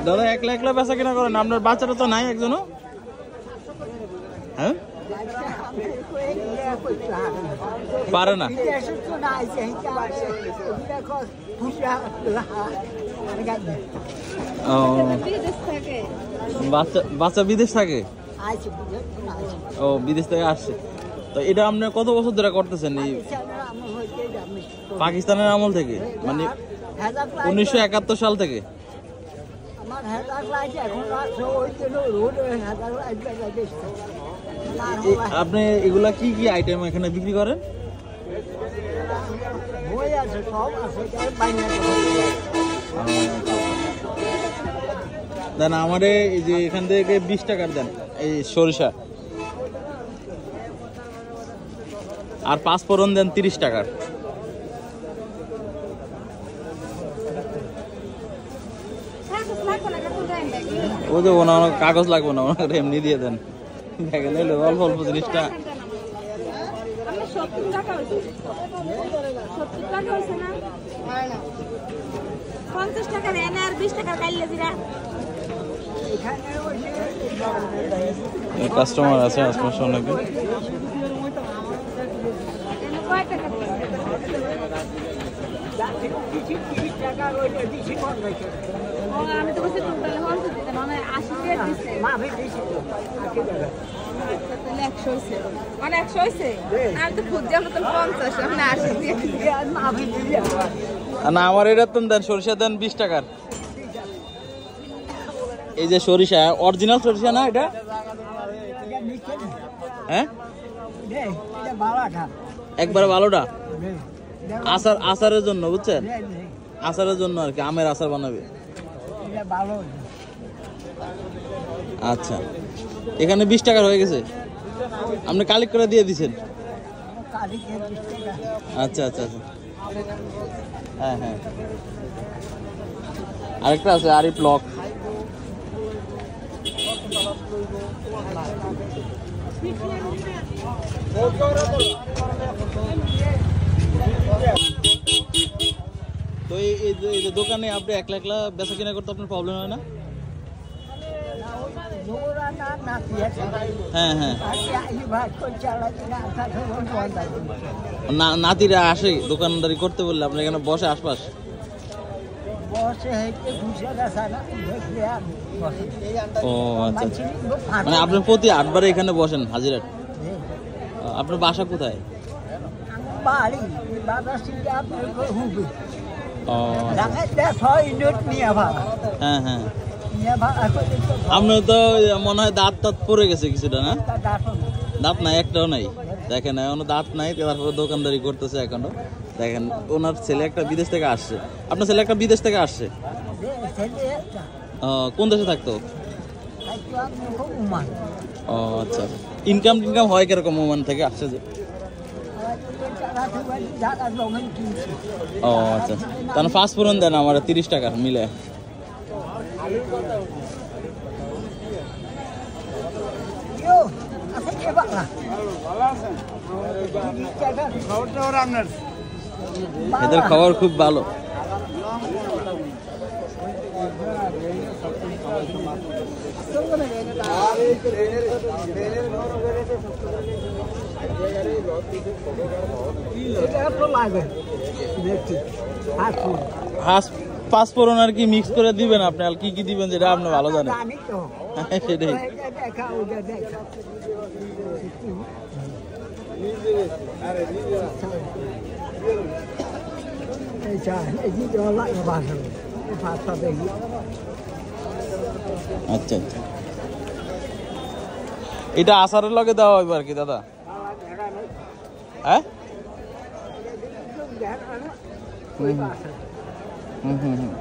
দাদা একলা একলা বেচা কিনা করেন, আপনার বাচ্চাটা তো নাই একজনও? হ্যাঁ, পারে না। ও বাচ্চা বিদেশ থাকে? ও বিদেশ থেকে আসছে। তো এটা আপনি কত বছর ধরে করতেছেন? এই পাকিস্তানের আমল থেকে, মানে 1971 সাল থেকে? আপনি এগুলা কি কি আইটেম এখানে বিক্রি করেন? দেন আমারে এই যে এখান থেকে 20 টাকার দেন এই সরিষা, আর 5 ফোড়ন দেন 30 টাকার। ও যে ওনার কাগজ লাগবে না, ওনার এমনি দিয়ে দেন। দেখেন অল্প অল্প জিনিসটা। কাস্টমার আছে আশপাশে অনেকে। আমি তো বলছি টোটাল হলতে দিতে মানে 80 টাকা দিছে মাফি দিছি 80 টাকা তাহলে 100 হইছে মানে 100 হইছে আমি তো খুঁজে আমরা তো 50 আমরা 80 দিয়ে মাফি দিছি না আমার এটা তো দেন সরিষা দেন 20 টাকার। এই যে সরিষা অরিজিনাল সরিষা না এটা? হ্যাঁ এটা ভালোটা একবার ভালোটা আচার, আচারের জন্য বুঝছেন, আচারের জন্য আর কি, আমের আচার বানাবে। আচ্ছা এখানে 20 টাকার হয়ে গেছে, আপনি কালেক্ট করে দিয়ে দিচ্ছেন? আচ্ছা আচ্ছা আচ্ছা, হ্যাঁ হ্যাঁ। আরেকটা আছে আরিফ ব্লক। তো এই যে দোকানে আপনি একলা একলা বেচা কিনা করতে আপনার প্রবলেম হয় না? হ্যাঁ হ্যাঁ, নাতিরা আসে দোকানদারি করতে বললে আপনার এখানে বসে আশপাশ? ও আচ্ছা, মানে আপনি প্রতি 8 বারে এখানে বসেন হাজিরাট? আপনার বাসা কোথায়? হ্যাঁ হ্যাঁ, আপনার তো মনে হয় দাঁত টাত পড়ে গেছে কিছুটা, না? দাঁত নাই, একটাও নাই। দেখেন এখনো দাঁত নাই, তারপরে দোকানদারি করতেছে এখনো। দেখেন ওনার ছেলে একটা বিদেশ থেকে আসছে। আপনার ছেলে একটা বিদেশ থেকে আসছে? কোন দেশে থাকতো? ও আচ্ছা, ইনকাম টিনকাম হয় কিরকম ওমান থেকে আসছে যে? ও আচ্ছা, তাহলে 5 ফোড়ন দেন আমার 30 টাকা মিলে। এদের খবর খুব ভালো। পাঁচ ফোড়ন আর কি মিক্স করে দিবেন আপনি, আর কি কি দিবেন যেটা আপনি ভালো জানেন। সেটাই আচ্ছা। এটা আচারের লগে দেওয়া হইব আর কি দাদা? হ্যাঁ হুম হুম হুম।